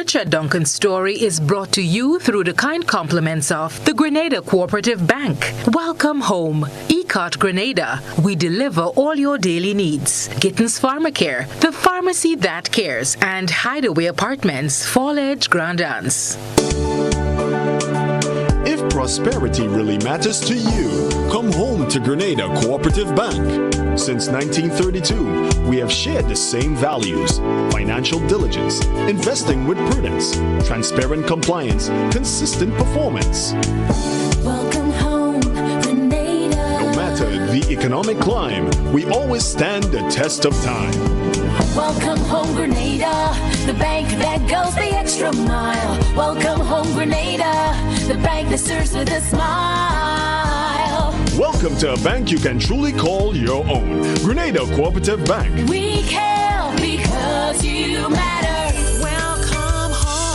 Richard Duncan's story is brought to you through the kind compliments of the Grenada Cooperative Bank. Welcome home. ECOT Grenada. We deliver all your daily needs. Gittens Pharmacare, the pharmacy that cares. And Hideaway Apartments, Fall Edge, Grand Anse. If prosperity really matters to you, come home to Grenada Cooperative Bank. Since 1932, we have shared the same values: financial diligence, investing with prudence, transparent compliance, consistent performance. Welcome home, Grenada. No matter the economic climb, we always stand the test of time. Welcome home, Grenada, the bank that goes the extra mile. Welcome home, Grenada, the bank that serves with a smile. Welcome to a bank you can truly call your own. Grenada Cooperative Bank. We care because you matter. Welcome home.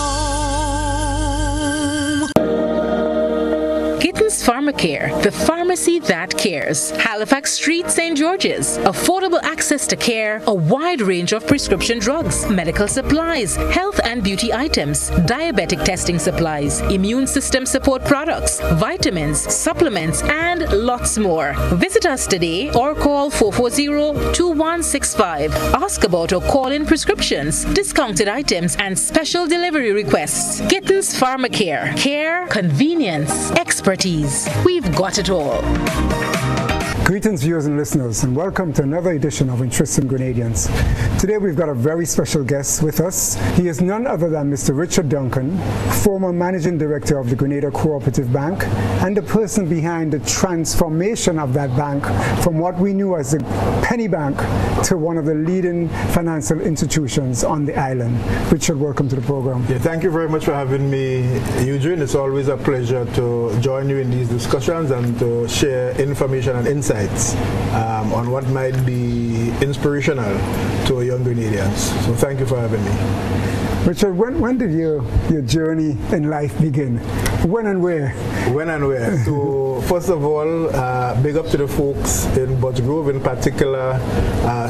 Gittens Pharmacare, the pharmacy that cares. Halifax Street, St. George's. Affordable access to care, a wide range of prescription drugs, medical supplies, health and beauty items, diabetic testing supplies, immune system support products, vitamins, supplements, and lots more. Visit us today or call 440-2165. Ask about or call in prescriptions, discounted items, and special delivery requests. Gittens Pharmacare. Care, convenience, expertise. We've got it all. Greetings, viewers and listeners, and welcome to another edition of Interesting Grenadians. Today we've got a very special guest with us. He is none other than Mr. Richard Duncan, former Managing Director of the Grenada Cooperative Bank, and the person behind the transformation of that bank from what we knew as a penny bank to one of the leading financial institutions on the island. Richard, welcome to the program. Yeah, thank you very much for having me, Eugene. It's always a pleasure to join you in these discussions and to share information and insights on what might be inspirational to young Grenadians. So thank you for having me. Richard, when did your journey in life begin? When and where? When and where? So first of all, big up to the folks in Butch Grove, in particular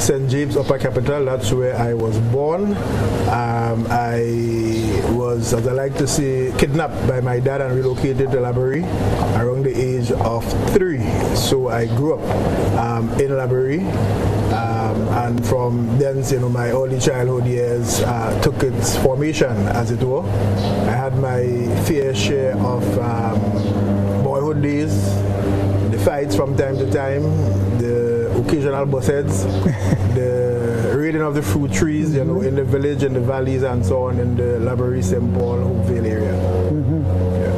St. James Upper Capital. That's where I was born. I was, as I like to say, kidnapped by my dad and relocated to Laborie around the age of 3. So I grew up in Laborie. And from then, my early childhood years took its formation, as it were. I had my fair share of boyhood days, the fights from time to time, the occasional bus heads, the raiding of the fruit trees, in the village, in the valleys, and so on, in the Laborie, St. Paul, Hopeville area. Mm-hmm. Yeah.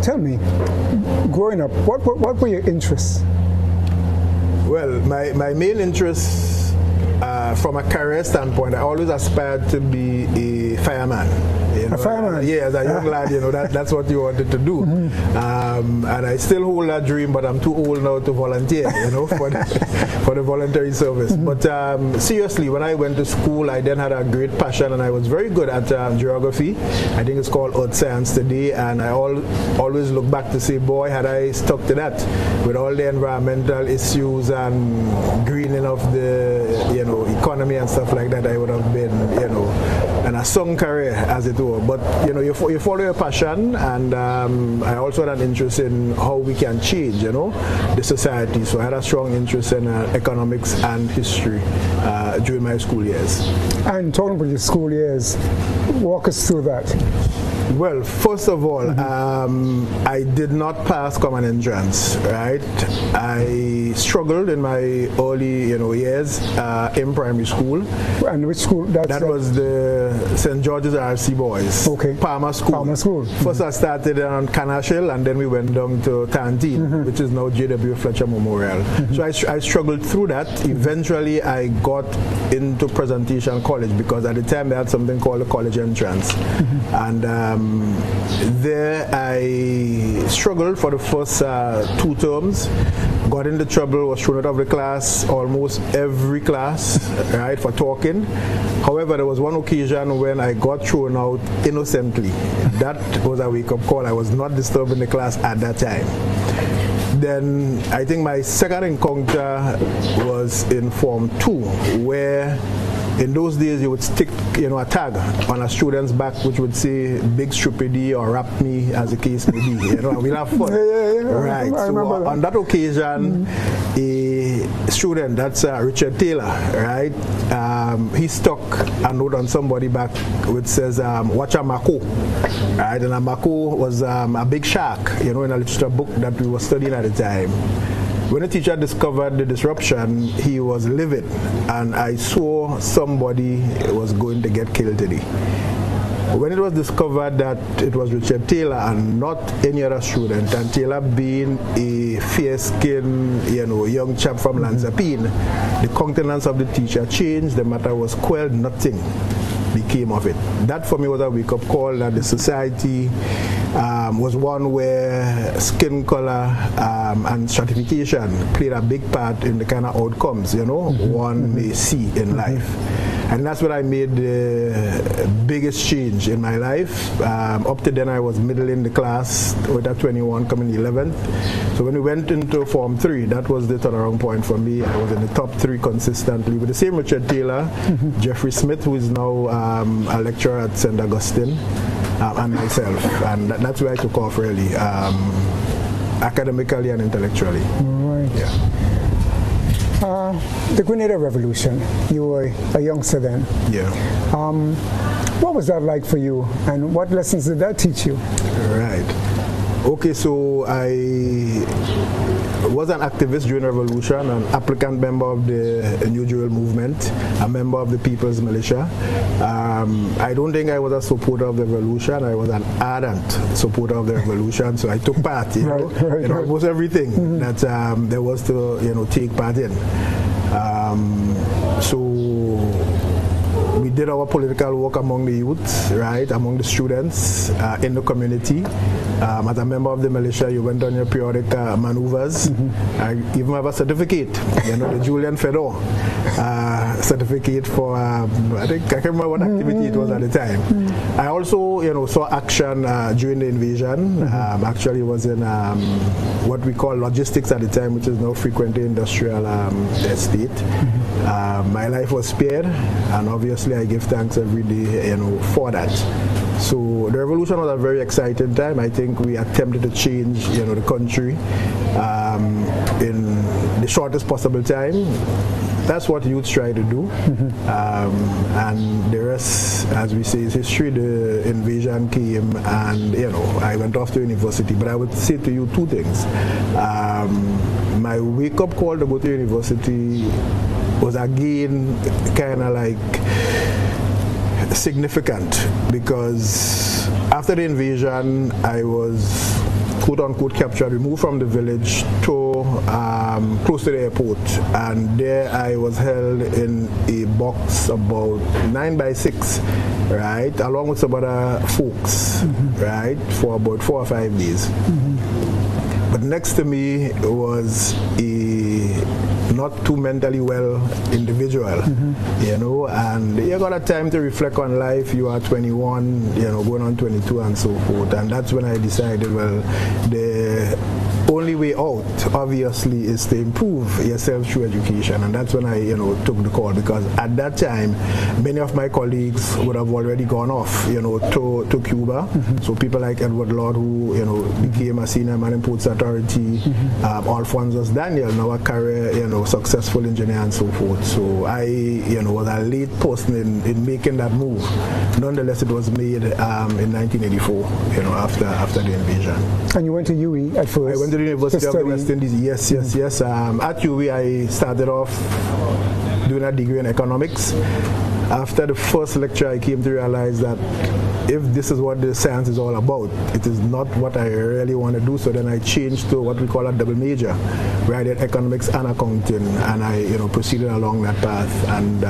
Tell me, growing up, what were your interests? Well, my main interest from a career standpoint, I always aspired to be a fireman. A fireman? Yeah, as a young lad, that's what you wanted to do. Mm-hmm. And I still hold that dream, but I'm too old now to volunteer, for the voluntary service. Mm-hmm. But seriously, when I went to school, I then had a great passion, and I was very good at geography. I think it's called Earth Science today, and I always look back to say, boy, had I stuck to that with all the environmental issues and greening of the economy and stuff like that, I would have been and a sung career, as it were. But you follow your passion, and I also had an interest in how we can change the society. So I had a strong interest in economics and history during my school years. And talking about your school years, walk us through that. Well, first of all, I did not pass common entrance, right? I struggled in my early, years in primary school. And which school? That was the St. George's RC Boys. Okay. Palmer School. Palmer School. First I started on Canashill, and then we went down to Tantine, which is now J.W. Fletcher Memorial. So I struggled through that. Eventually, I got into Presentation College, because at the time they had something called a college entrance. And there I struggled for the first 2 terms, got into trouble, was thrown out of the class, almost every class, right, for talking. However, there was one occasion when I got thrown out innocently. That was a wake-up call. I was not disturbing the class at that time. Then I think my second encounter was in Form 2, where In those days, you would stick, a tag on a student's back which would say "Big Stupidity" or "Rap Me," as the case may be. We'll have fun. Right. So on that occasion, a student, that's Richard Taylor, right? He stuck a note on somebody's back which says, "Watch a mako," right? And a mako was a big shark, in a literature book that we were studying at the time. When the teacher discovered the disruption, he was livid, and I saw somebody was going to get killed today. When it was discovered that it was Richard Taylor and not any other student, and Taylor being a fair-skinned, young chap from Lanzapine, the countenance of the teacher changed, the matter was quelled, nothing became of it. That for me was a wake-up call that the society was one where skin color and stratification played a big part in the kind of outcomes, one may see in life. And that's when I made the biggest change in my life. Up to then I was middle in the class, with a 21 coming 11th. So when we went into Form 3, that was the turnaround point for me. I was in the top 3 consistently with the same Richard Taylor, Jeffrey Smith, who is now a lecturer at St. Augustine, and myself. And that's where I took off really, academically and intellectually. Right. Yeah. The Grenada Revolution, you were a youngster then. Yeah. What was that like for you, and what lessons did that teach you? Right. Okay, so I was an activist during the revolution, an applicant member of the New Jewel movement, a member of the People's Militia. I don't think I was a supporter of the revolution. I was an ardent supporter of the revolution, so I took part in almost everything that there was to take part in. So we did our political work among the youth, right, among the students, in the community. As a member of the militia, you went on your periodic maneuvers. I even have a certificate, the Julian Fedor certificate for, I can't remember what activity it was at the time. I also, saw action during the invasion. Actually, was in what we call logistics at the time, which is now frequently industrial estate. My life was spared, and obviously I give thanks every day, for that. So the revolution was a very exciting time. I think we attempted to change, the country in the shortest possible time. That's what youths try to do. And the rest, as we say, is history. The invasion came, and I went off to university. But I would say to you 2 things. My wake-up call to go to university was again kind of like significant, because after the invasion I was quote-unquote captured, removed from the village to close to the airport, and there I was held in a box about 9 by 6, right, along with some other folks, right, for about 4 or 5 days. But next to me was a not too mentally well individual, and you got a time to reflect on life. You are 21, going on 22 and so forth, and that's when I decided, well, the only way out obviously is to improve yourself through education, and that's when I took the call, because at that time many of my colleagues would have already gone off to Cuba. So people like Edward Lord, who became a senior man in Ports Authority, Alphonsus Daniel, now a career successful engineer and so forth. So I was a late person in making that move. Nonetheless, it was made in 1984, after the invasion. And you went to UE at first? I went to the University of the West Indies. Yes. At UE, I started off doing a degree in economics. After the first lecture, I came to realize that if this is what the science is all about, it is not what I really want to do. So then I changed to what we call a double major, where I did economics and accounting, and I proceeded along that path, and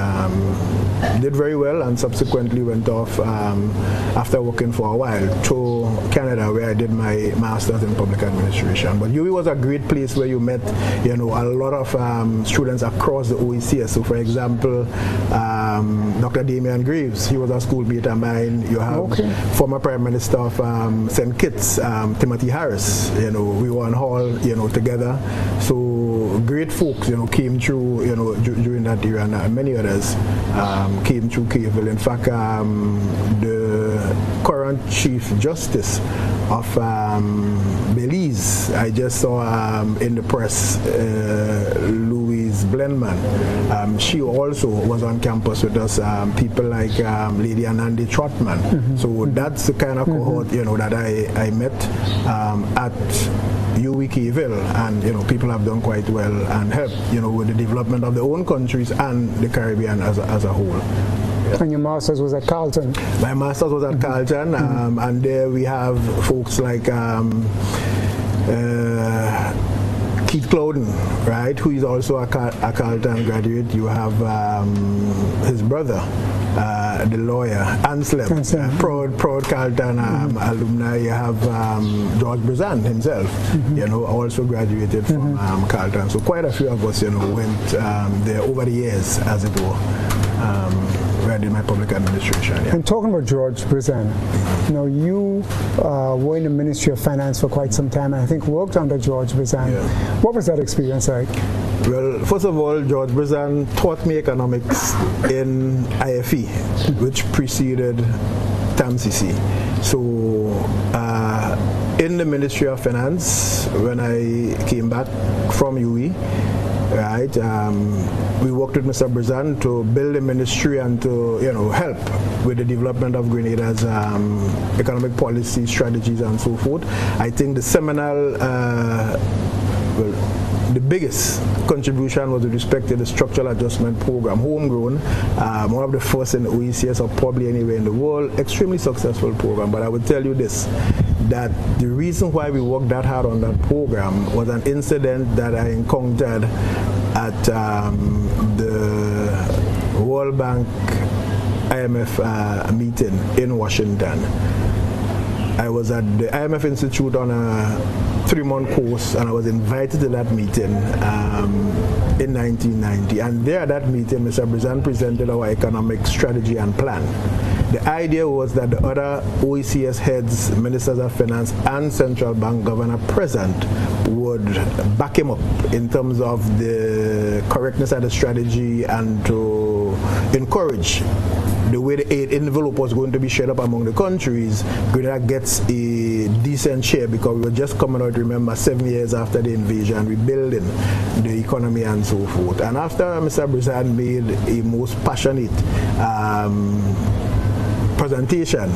did very well, and subsequently went off after working for a while to Canada, where I did my master's in public administration. But UE was a great place where you met a lot of students across the OECS. So for example, Dr. Damian Graves. He was a schoolmate of mine. You have former Prime Minister of St. Kitts, Timothy Harris. You know, we were in hall, you know, together. So great folks, you know, came through, you know, during that era, and many others came through Caveville. In fact, the current Chief Justice of Belize, I just saw in the press, Louise Blendman. She also was on campus with us. People like Lady Anandi Trotman. So that's the kind of cohort, you know, that I met at UWI Caveville, and you know, people have done quite well and helped, you know, with the development of their own countries and the Caribbean as a whole. And your master's was at Carleton? My master's was at Carleton, and there we have folks like Keith Clouden, right, who is also a Carleton graduate. You have his brother, the lawyer, Anselm, proud Carleton alumni. You have George Brizan himself, you know, also graduated from Carleton. So quite a few of us, you know, went there over the years, as it were. Where I did my public administration. Yeah. And talking about George Brizan, you know, you were in the Ministry of Finance for quite some time, and I think worked under George Brizan. Yeah. What was that experience like? Well, first of all, George Brizan taught me economics in IFE, which preceded TAMCC. So, in the Ministry of Finance, when I came back from UWI, right, we worked with Mr. Brizan to build a ministry and to, you know, help with the development of Grenada's economic policy, strategies, and so forth. I think the seminal, the biggest contribution was with respect to the structural adjustment program, homegrown, one of the first in the OECS or probably anywhere in the world, extremely successful program. But I would tell you this, that the reason why we worked that hard on that program was an incident that I encountered at the World Bank IMF meeting in Washington. I was at the IMF Institute on a 3-month course, and I was invited to that meeting in 1990. And there at that meeting, Mr. Brizan presented our economic strategy and plan. The idea was that the other OECS heads, ministers of finance, and central bank governor present would back him up in terms of the correctness of the strategy and to encourage the way the aid envelope was going to be shared up among the countries. Grenada gets a decent share because we were just coming out, remember, 7 years after the invasion, rebuilding the economy and so forth. And after Mr. Brizan made a most passionate presentation,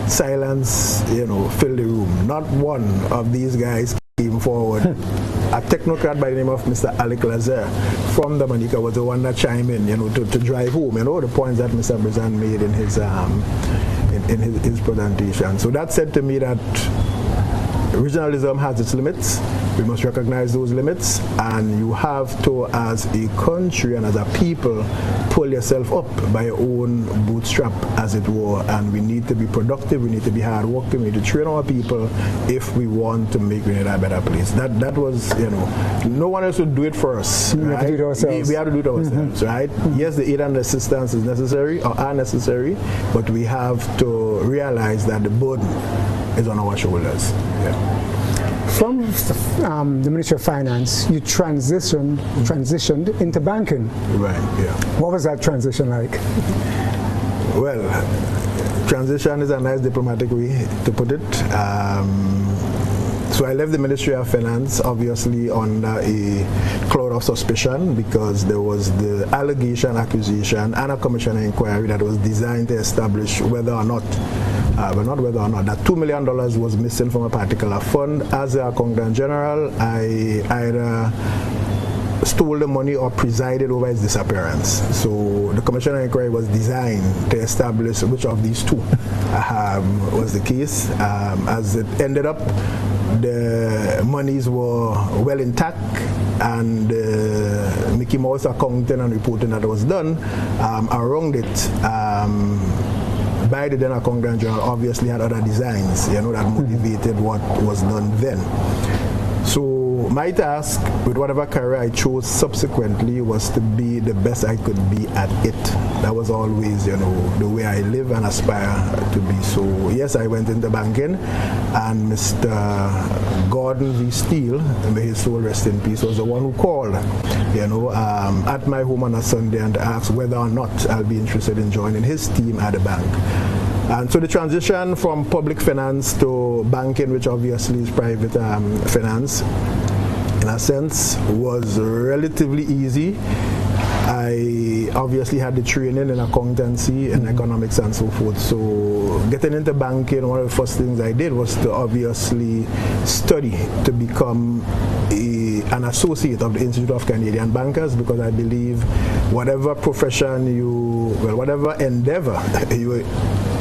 silence, you know, filled the room. Not one of these guys came forward. A technocrat by the name of Mr. Alec Lazare from Dominica was the one that chimed in, you know, to drive home, you know, the points that Mr. Brizan made in his his presentation. So that said to me that regionalism has its limits. We must recognize those limits, and you have to, as a country and as a people, pull yourself up by your own bootstrap, as it were. And we need to be productive, we need to be hardworking, we need to train our people if we want to make Grenada a better place. That was, you know, no one else would do it for us. We have to do it ourselves. We have to do it ourselves, right? Yes, the aid and assistance is necessary, or are necessary, but we have to realize that the burden is on our shoulders. Yeah. From the Ministry of Finance, you transitioned into banking. Right, yeah. What was that transition like? Well, transition is a nice diplomatic way to put it. So I left the Ministry of Finance, obviously under a cloud of suspicion, because there was the allegation, accusation, and a commission inquiry that was designed to establish whether or not that $2 million was missing from a particular fund. As the Accountant General, I either stole the money or presided over its disappearance. So the commission inquiry was designed to establish which of these two was the case. As it ended up, the monies were well intact, and Mickey Mouse accounting and reporting that was done around it by the then Accountant General obviously had other designs, you know, that motivated what was done then. So my task with whatever career I chose subsequently was to be the best I could be at it. That was always, the way I live and aspire to be. So yes, I went into banking, and Mr. Gordon V. Steele, may his soul rest in peace, was the one who called, at my home on a Sunday and asked whether or not I'll be interested in joining his team at the bank. And so the transition from public finance to banking, which obviously is private finance, in a sense, was relatively easy. I obviously had the training in accountancy and economics and so forth. So getting into banking, one of the first things I did was to obviously study to become an associate of the Institute of Canadian Bankers, because I believe whatever profession whatever endeavor you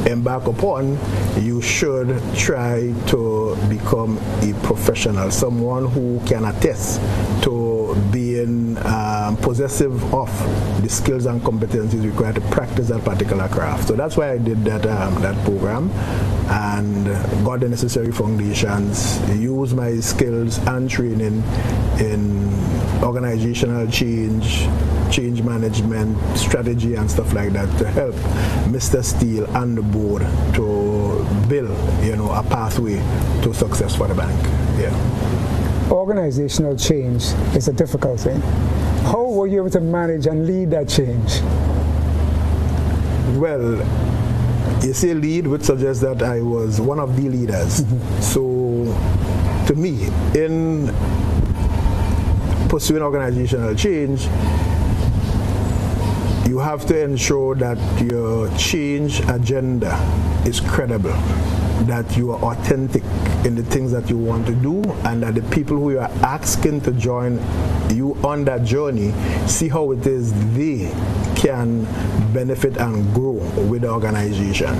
embark upon, you should try to become a professional, someone who can attest to being possessive of the skills and competencies required to practice that particular craft. So that's why I did that program and got the necessary foundations, used my skills and training in organizational change management, strategy and stuff like that to help Mr. Steele and the board to build, a pathway to success for the bank. Yeah. Organizational change is a difficult thing. How were you able to manage and lead that change? Well, you say lead, which suggests that I was one of the leaders. So, to me, in pursuing organizational change, you have to ensure that your change agenda is credible, that you are authentic in the things that you want to do, and that the people who you are asking to join you on that journey see how it is they can benefit and grow with the organization.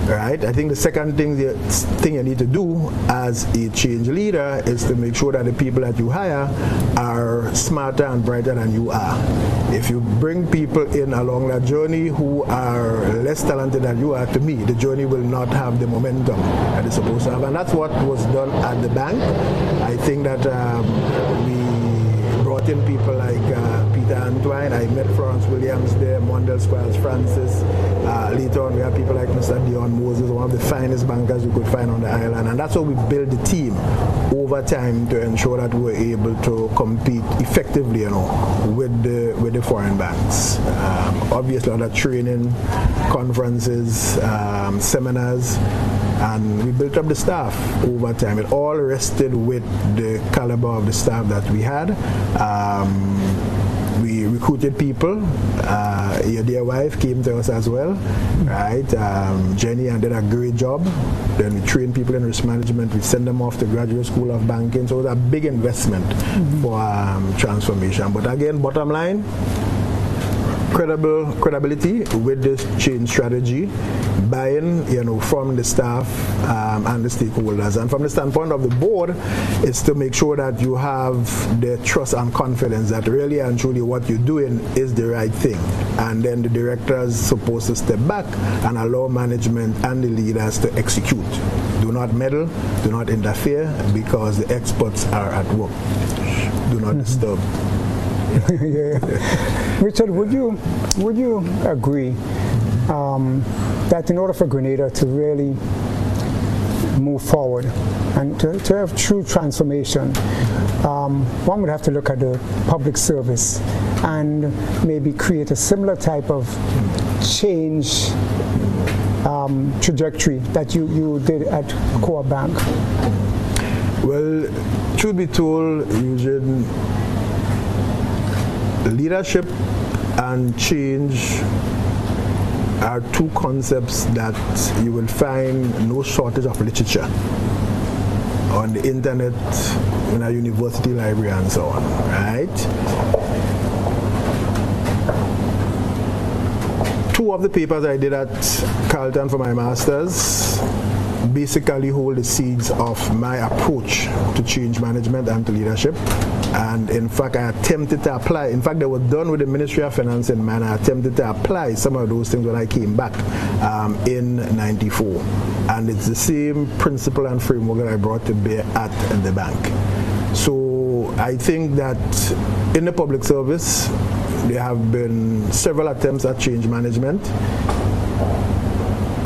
Right? I think the second thing you need to do as a change leader is to make sure that the people that you hire are smarter and brighter than you are. If you bring people in along that journey who are less talented than you are, to me, the journey will not have the momentum that it's supposed to have. And that's what was done at the bank. I think that we brought in people like Peter Antoine. I met Florence Williams there, Mondel Squires Francis. Later on, we have people like Mr. Dion Moses, one of the finest bankers you could find on the island. And that's how we built the team over time to ensure that we were able to compete effectively, with the foreign banks. Obviously, other training, conferences, seminars, and we built up the staff over time. It all rested with the caliber of the staff that we had. We recruited people. Your dear wife came to us as well, right? Jenny did a great job. Then we trained people in risk management. We sent them off to graduate school of banking. So it was a big investment for transformation. But again, bottom line, credibility with this change strategy, buy-in, from the staff and the stakeholders. And from the standpoint of the board, is to make sure that you have the trust and confidence that really and truly what you're doing is the right thing. And then the directors supposed to step back and allow management and the leaders to execute. Do not meddle, do not interfere, because the experts are at work. Do not disturb. Yeah. Richard, would you agree that in order for Grenada to really move forward and to have true transformation, one would have to look at the public service and maybe create a similar type of change trajectory that you did at Co-op Bank? Well, truth be told, Eugene, leadership and change are two concepts that you will find no shortage of literature on the internet, in a university library and so on, right? Two of the papers I did at Carleton for my master's basically hold the seeds of my approach to change management and to leadership. And in fact, I attempted to apply, in fact, they were done with the Ministry of Finance in mind. I attempted to apply some of those things when I came back in '94. And it's the same principle and framework that I brought to bear at the bank. So I think that in the public service, there have been several attempts at change management.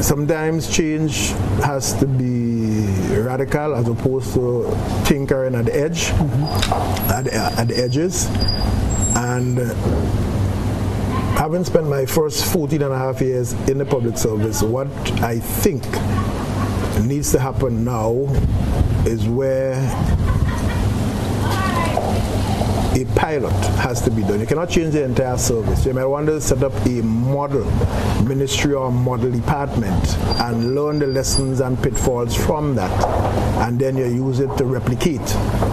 Sometimes change has to be radical as opposed to tinkering at the edge, at the edges. And having spent my first 14 and a half years in the public service, what I think needs to happen now is where a pilot has to be done. You cannot change the entire service. You might want to set up a model ministry or model department and learn the lessons and pitfalls from that, and then you use it to replicate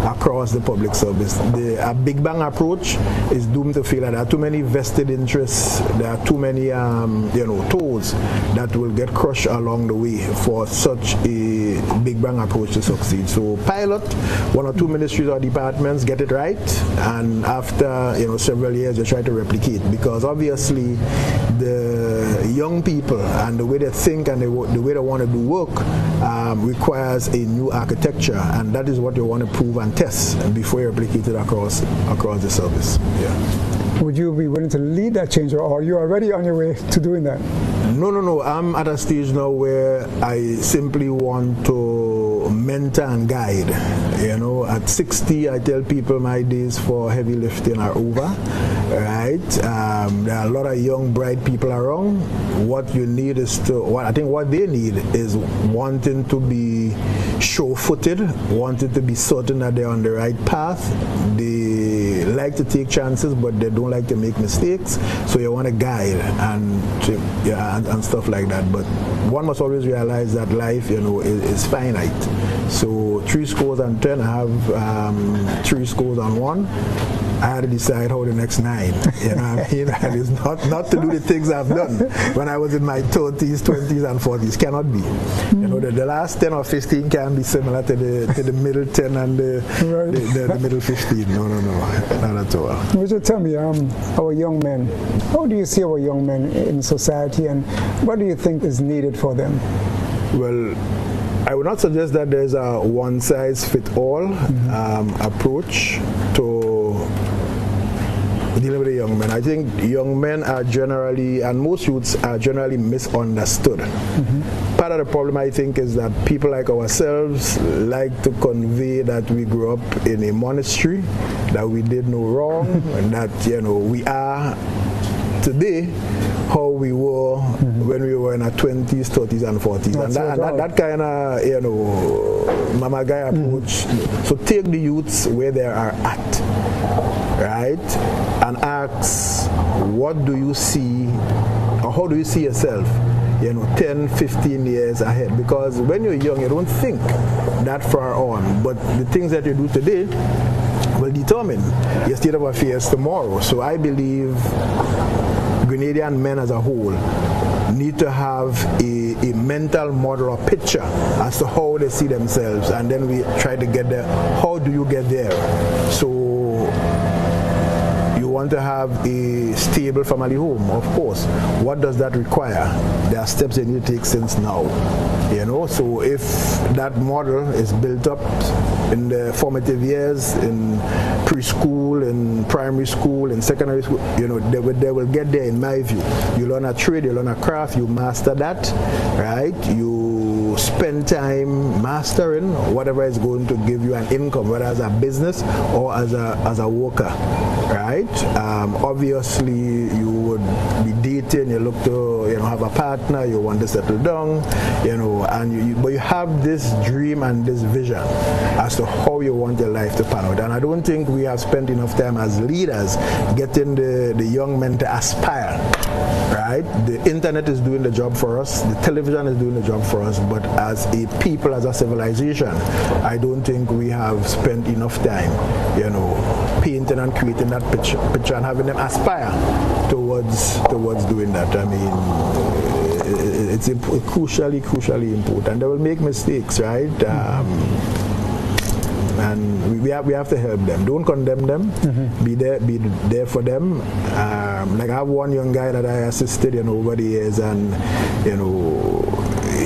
across the public service. A Big Bang approach is doomed to failure. There are too many vested interests. There are too many toes that will get crushed along the way for such a Big Bang approach to succeed. So pilot one or two ministries or departments, get it right, and after several years you try to replicate, because obviously the young people and the way they think and the way they want to do work requires a new architecture, and that is what you want to prove and test before you replicate it across the service. Yeah. Would you be willing to lead that change, or are you already on your way to doing that? No. I'm at a stage now where I simply want to mentor and guide. At 60, I tell people my days for heavy lifting are over. Right? There are a lot of young, bright people around. What you need is what they need is wanting to be sure-footed, wanting to be certain that they're on the right path. They like to take chances, but they don't like to make mistakes. So you want to guide and stuff like that. But one must always realize that life, is finite. So 3 scores and 10, I have 3 scores and 1. I had to decide how the next 9, and it's not to do the things I've done when I was in my 30s, 20s, and 40s. Cannot be. The last 10 or 15 can be similar to the middle 10 and the middle 15. No, not at all. Would you tell me, our young men, how do you see our young men in society, and what do you think is needed for them? Well, I would not suggest that there's a one-size-fits-all approach to dealing with the young men. I think young men are generally, and most youths are generally misunderstood. Part of the problem, I think, is that people like ourselves like to convey that we grew up in a monastery, that we did no wrong, and that we are today how we were when we were in our 20s, 30s, and 40s. And that kind of, mama guy approach. So take the youths where they are at, right? And ask, what do you see, or how do you see yourself, 10, 15 years ahead? Because when you're young, you don't think that far on. But the things that you do today will determine your state of affairs tomorrow. So I believe Grenadian men as a whole need to have a mental model or picture as to how they see themselves, and then we try to get there. How do you get there? So you want to have a stable family home, of course. What does that require? There are steps you need to take since now. So if that model is built up in the formative years, in preschool, in primary school, in secondary school, they will get there, in my view. You learn a trade, you learn a craft, you master that, right? You spend time mastering whatever is going to give you an income, whether as a business or as a worker, right? Obviously, you would be dating, you look to have a partner, you want to settle down, but you have this dream and this vision as to how you want your life to pan out. And I don't think we have spent enough time as leaders getting the young men to aspire, right? The internet is doing the job for us, the television is doing the job for us, but as a people, as a civilization, I don't think we have spent enough time, painting and creating that picture and having them aspire towards doing that. I mean, it's crucially important. They will make mistakes, right? And we have to help them. Don't condemn them. Be there for them. Like I have one young guy that I assisted over the years, and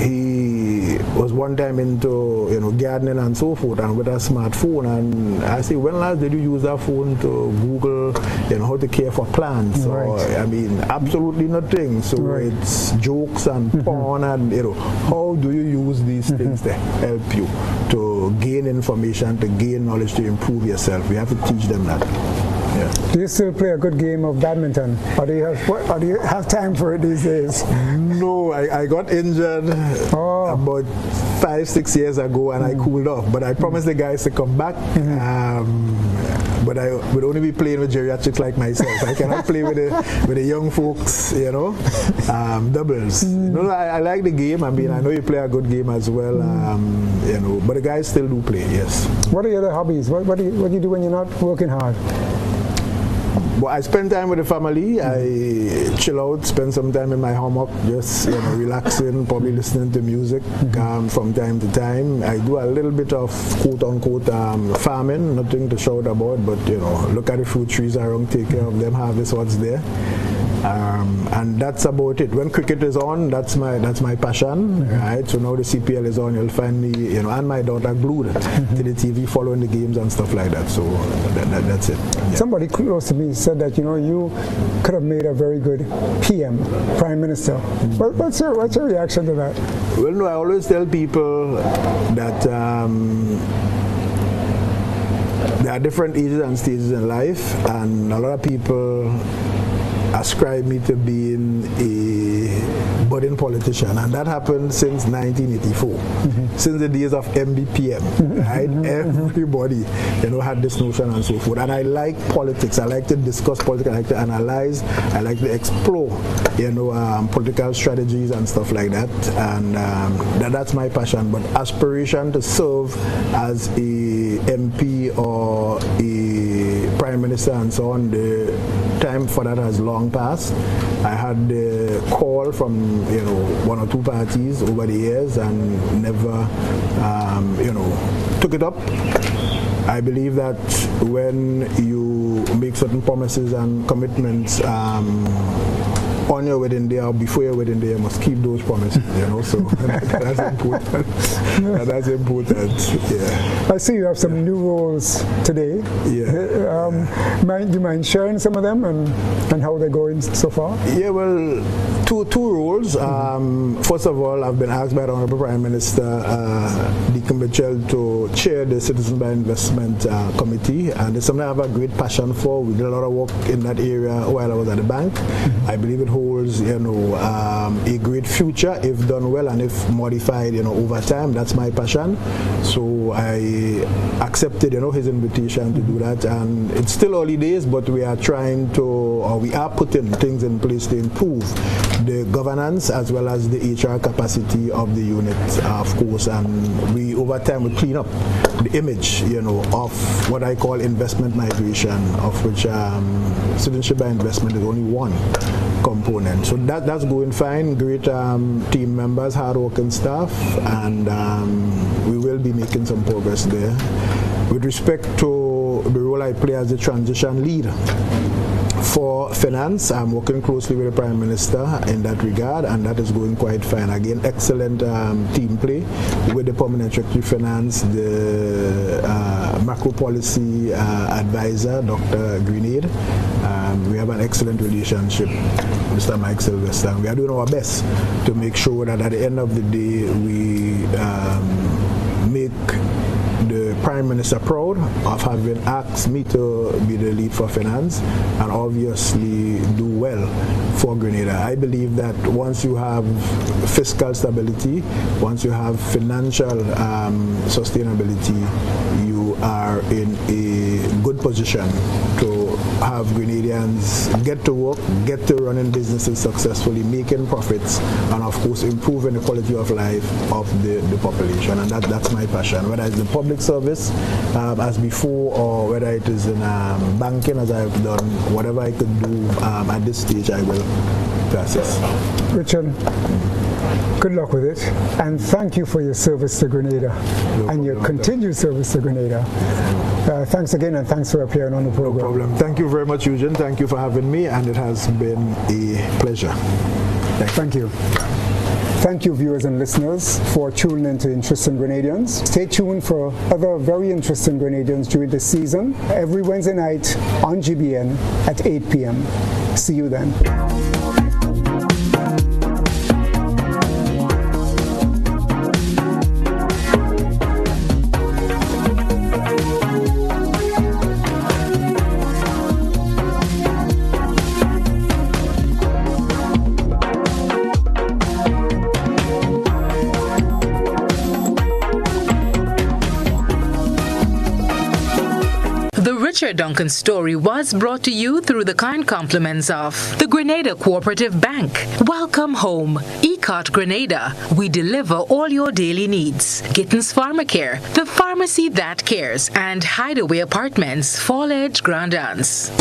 he was one time into gardening and so forth, and with a smartphone, and I say, when last did you use that phone to Google how to care for plants? Right. Or absolutely nothing. So it's jokes and porn, and how do you use these things to help you to gain information, to gain knowledge, to improve yourself? We have to teach them that. Yeah. Do you still play a good game of badminton, or do you have time for it these days? No, I got injured about 5-6 years ago, and I cooled off. But I promised the guys to come back. But I would only be playing with geriatrics like myself. I cannot play with the young folks, doubles. I like the game. I know you play a good game as well, but the guys still do play, yes. What are your other hobbies? What do you do when you're not working hard? Well, I spend time with the family. I chill out, spend some time in my hammock, just relaxing, probably listening to music from time to time. I do a little bit of quote-unquote farming, nothing to shout about, but look at the fruit trees around, take care of them, harvest what's there. And that's about it. When cricket is on, that's my passion, right? So now the CPL is on, you'll find me, and my daughter glued to the TV, following the games and stuff like that. So that's it. Yeah. Somebody close to me said that you could have made a very good PM, Prime Minister. What's your reaction to that? Well, no, I always tell people that there are different ages and stages in life, and a lot of people ascribe me to being a budding politician, and that happened since 1984, since the days of MBPM, right? Everybody, had this notion and so forth. And I like politics. I like to discuss politics. I like to analyze. I like to explore, political strategies and stuff like that. And that's my passion. But aspiration to serve as a MP or a Prime Minister and so on, the time for that has long passed. I had the call from one or two parties over the years and never took it up. I believe that when you make certain promises and commitments on your wedding day or before your wedding day, you must keep those promises, so that's important. That's important, yeah. I see you have some new roles today. Yeah. Do you mind sharing some of them and how they're going so far? Yeah, well, two roles. First of all, I've been asked by the Honorable Prime Minister Duncan to chair the Citizen by Investment Committee, and it's something I have a great passion for. We did a lot of work in that area while I was at the bank. I believe it holds, a great future if done well and if modified, over time. That's my passion. So I accepted, his invitation to do that, and it's still early days, but we are putting things in place to improve the governance as well as the HR capacity of the unit, of course, and we over time will clean up the image, of what I call investment migration, of which citizenship by investment is only one component. So that's going fine. Great team members, hard-working staff, and we will be making some progress there. With respect to the role I play as a transition lead for finance, I'm working closely with the Prime Minister in that regard, and that is going quite fine. Again, excellent team play with the Permanent Secretary Finance, the macro policy advisor, Dr. Grenadians. We have an excellent relationship, Mr. Mike Sylvester, and we are doing our best to make sure that at the end of the day we make the Prime Minister proud of having asked me to be the lead for finance and obviously do well for Grenada. I believe that once you have fiscal stability, once you have financial sustainability, you are in a good position to have Grenadians get to work, get to running businesses successfully, making profits, and of course improving the quality of life of the population. And that's my passion, whether it's in public service as before, or whether it is in banking as I've done. Whatever I could do at this stage, I will assist. Richard, good luck with it, and thank you for your service to Grenada and your continued service to Grenada. Thanks again, and thanks for appearing on the program. No problem. Thank you very much, Eugene. Thank you for having me, and it has been a pleasure. Thank you. Thank you, viewers and listeners, for tuning in to Interesting Grenadians. Stay tuned for other very interesting Grenadians during the season, every Wednesday night on GBN at 8 p.m. See you then. The Richard Duncan story was brought to you through the kind compliments of the Grenada Cooperative Bank. Welcome home. ECOT Grenada. We deliver all your daily needs. Gittens Pharmacare, the pharmacy that cares. And Hideaway Apartments, Fall Edge, Grand Anse.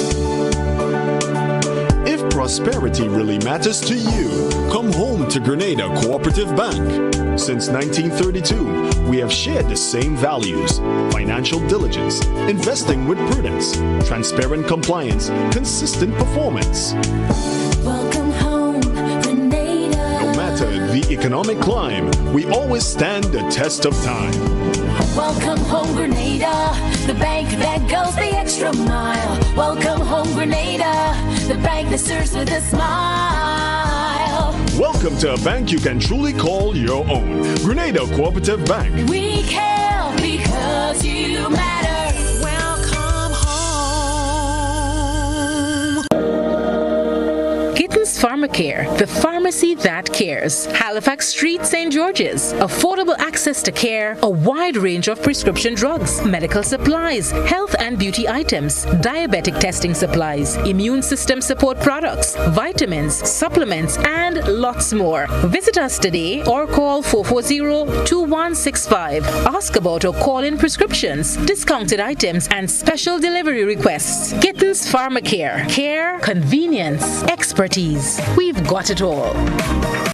If prosperity really matters to you, come home to Grenada Cooperative Bank. Since 1932, we have shared the same values: financial diligence, investing with prudence, transparent compliance, consistent performance. Welcome home, Grenada. No matter the economic climb, we always stand the test of time. Welcome home, Grenada, the bank that goes the extra mile. Welcome home, Grenada, the bank that serves with a smile. Welcome to a bank you can truly call your own. Grenada Cooperative Bank. We care because you matter. Welcome home. Gittens Pharmacare, the pharmacy that cares. Halifax Street, St. George's. Affordable access to care, a wide range of prescription drugs, medical supplies, health and beauty items, diabetic testing supplies, immune system support products, vitamins, supplements, and lots more. Visit us today or call 440-2165. Ask about or call in prescriptions, discounted items, and special delivery requests. Gittens Pharmacare. Care, convenience, expertise. We've got it all.